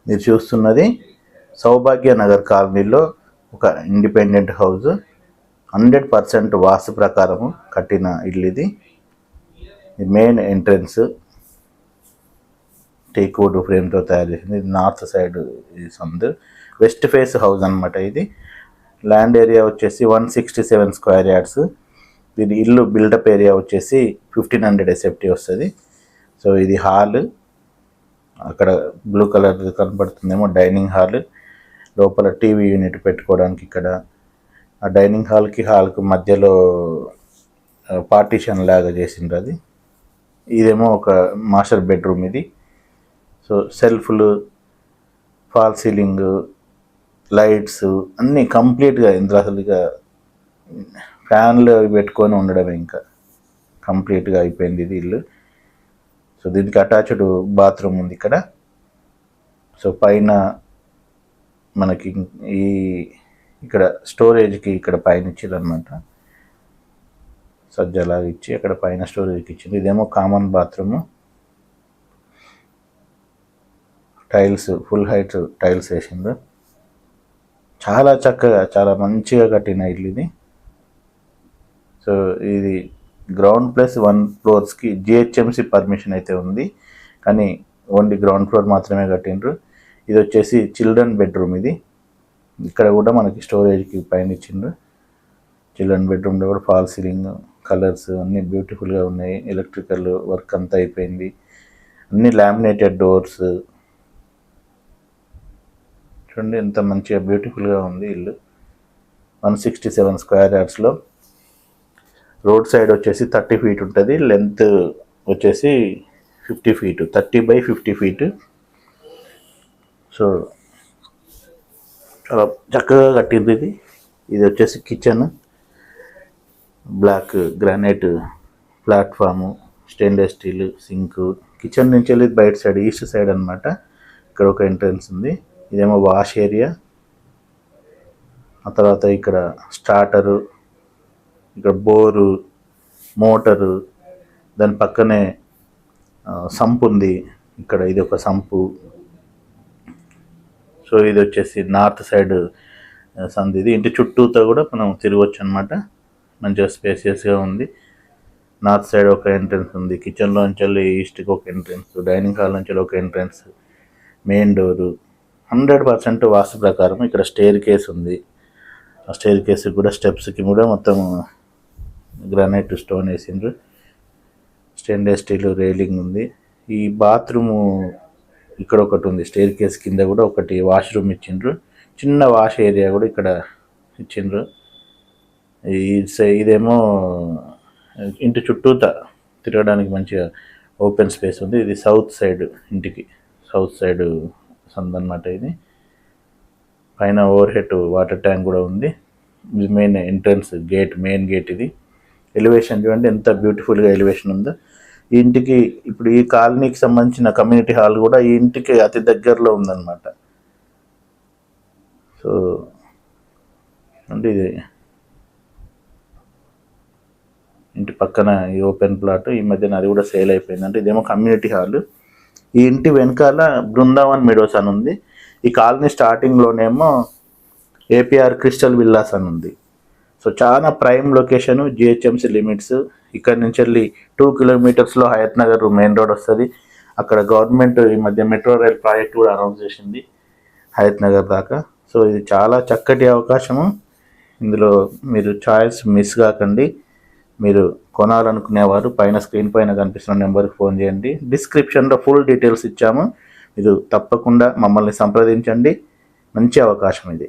మీరు చూస్తున్నది సౌభాగ్య నగర్ కాలనీలో ఒక ఇండిపెండెంట్ హౌస్. 100% వాస్తు ప్రకారము కట్టిన ఇల్లు ఇది. మెయిన్ ఎంట్రన్స్ టేక్ వుడ్ ఫ్రేమ్తో తయారు చేసింది. ఇది నార్త్ సైడ్ సందు, వెస్ట్ ఫేస్ హౌస్ అనమాట. ఇది ల్యాండ్ ఏరియా వచ్చేసి 167 స్క్వేర్ యార్డ్స్. దీని ఇల్లు బిల్డప్ ఏరియా వచ్చేసి 1500 SFT వస్తుంది. సో ఇది హాల్, అక్కడ బ్లూ కలర్ కనపడుతుందేమో డైనింగ్ హాల్. లోపల టీవీ యూనిట్ పెట్టుకోవడానికి ఇక్కడ ఆ డైనింగ్ హాల్కి మధ్యలో పార్టీషన్ లాగా చేసిండ్రు అది. ఇదేమో ఒక మాస్టర్ బెడ్రూమ్ ఇది. సో సెల్ఫ్లు, ఫాల్ సీలింగ్, లైట్స్ అన్నీ కంప్లీట్గా ఇందులో అసలుగా ఫ్యాన్లు పెట్టుకొని ఉండడమే, ఇంకా కంప్లీట్గా అయిపోయింది ఇది ఇల్లు. సో దీనికి అటాచ్డ్ బాత్రూమ్ ఉంది ఇక్కడ. సో పైన మనకి ఇక్కడ స్టోరేజ్కి ఇక్కడ పైన ఇచ్చారు అనమాట, సజ్జలాగా ఇచ్చి అక్కడ పైన స్టోరేజ్కి ఇచ్చింది. ఇదేమో common bathroom. Tiles full height tiles వేసిండ్రు. చాలా చక్కగా చాలా మంచిగా కట్టిన ఇల్లు ఇది. సో ఇది గ్రౌండ్ ప్లస్ 1 ఫ్లోర్స్కి GHMC పర్మిషన్ అయితే ఉంది, కానీ ఓన్లీ గ్రౌండ్ ఫ్లోర్ మాత్రమే కట్టిండ్రు. ఇది వచ్చేసి చిల్డ్రన్ బెడ్రూమ్ ఇది. ఇక్కడ కూడా మనకి స్టోరేజ్కి పైన ఇచ్చిండ్రు. చిల్డ్రన్ బెడ్రూమ్లో కూడా ఫాల్ సీలింగ్, కలర్స్ అన్నీ బ్యూటిఫుల్గా ఉన్నాయి. ఎలక్ట్రికల్ వర్క్ అంతా అయిపోయింది. అన్నీ లామినేటెడ్ డోర్స్. చూడండి ఎంత మంచిగా బ్యూటిఫుల్గా ఉంది ఇల్లు. 167 స్క్వేర్ యార్డ్స్లో. రోడ్ సైడ్ వచ్చేసి 30 feet ఉంటుంది. లెంత్ వచ్చేసి 50 feet, 30 by 50 feet. సో చాలా చక్కగా కట్టింది ఇది. ఇది వచ్చేసి kitchen, black granite platform, stainless steel sink. Kitchen నుంచి వెళ్ళి బయట సైడ్ ఈస్ట్ సైడ్ అనమాట. ఇక్కడ ఒక ఎంట్రన్స్ ఉంది. ఇదేమో వాష్ ఏరియా. ఆ తర్వాత ఇక్కడ స్టార్టరు, ఇక్కడ బోరు, మోటరు, దాని పక్కనే సంపు ఉంది. ఇక్కడ ఇది ఒక సంపు. సో ఇది వచ్చేసి నార్త్ సైడ్ సంది. ఇది ఇంటి చుట్టూతో కూడా మనం తిరగవచ్చు అనమాట. మంచిగా స్పేసియస్గా ఉంది. నార్త్ సైడ్ ఒక ఎంట్రన్స్ ఉంది. కిచెన్లోంచి వెళ్ళి ఈస్ట్కి ఒక ఎంట్రన్స్, డైనింగ్ హాల్ నుంచి ఒక ఎంట్రన్స్, మెయిన్ డోరు. 100% వాస్తు ప్రకారం. ఇక్కడ స్టేర్ కేస్ ఉంది. ఆ స్టేర్ కేస్ కూడా స్టెప్స్కి కూడా మొత్తం గ్రానైట్ స్టోన్ వేసిండ్రు. స్టెయిన్లెస్ స్టీల్ రైలింగ్ ఉంది. ఈ బాత్రూము ఇక్కడ ఒకటి ఉంది. స్టేర్ కేస్ కింద కూడా ఒకటి వాష్రూమ్ ఇచ్చిండ్రు. చిన్న వాష్ ఏరియా కూడా ఇక్కడ ఇచ్చిండ్రు. ఇదేమో ఇంటి చుట్టూతా తిరగడానికి మంచిగా ఓపెన్ స్పేస్ ఉంది. ఇది సౌత్ సైడ్, ఇంటికి సౌత్ సైడ్ సందన్నమాట. ఇది పైన ఓవర్ హెడ్ వాటర్ ట్యాంక్ కూడా ఉంది. ఇది main entrance gate, main gate ఇది. ఎలివేషన్ చూడండి ఎంత బ్యూటిఫుల్గా ఎలివేషన్ ఉందో. ఈ ఇంటికి ఇప్పుడు ఈ కాలనీకి సంబంధించిన కమ్యూనిటీ హాల్ కూడా ఈ ఇంటికి అతి దగ్గరలో ఉందన్నమాట. సో అంటే ఇది ఇంటి పక్కన ఈ ఓపెన్ ప్లాట్. ఈ మధ్యన అది కూడా సేల్ అయిపోయింది. అంటే ఇదేమో కమ్యూనిటీ హాల్. ఈ ఇంటి వెనకాల బృందావన్ మెడోస్ అని ఉంది. ఈ కాలనీ స్టార్టింగ్లోనేమో APR క్రిస్టల్ విల్లాస్ అని ఉంది. సో చాలా ప్రైమ్ లొకేషను, GHMC లిమిట్స్. ఇక్కడ నుంచి వెళ్ళి 2 kilometers Hayathnagar main road వస్తుంది. అక్కడ గవర్నమెంట్ ఈ మధ్య మెట్రో రైల్ ప్రాజెక్ట్ కూడా అనౌన్స్ చేసింది హయత్ నగర్ దాకా. సో ఇది చాలా చక్కటి అవకాశము. ఇందులో మీరు చాయిస్ మిస్ కాకండి. మీరు కొనాలనుకునేవారు పైన స్క్రీన్ పైన కనిపిస్తున్న నెంబర్కి ఫోన్ చేయండి. డిస్క్రిప్షన్లో ఫుల్ డీటెయిల్స్ ఇచ్చాము. మీరు తప్పకుండా మమ్మల్ని సంప్రదించండి. మంచి అవకాశం ఇది.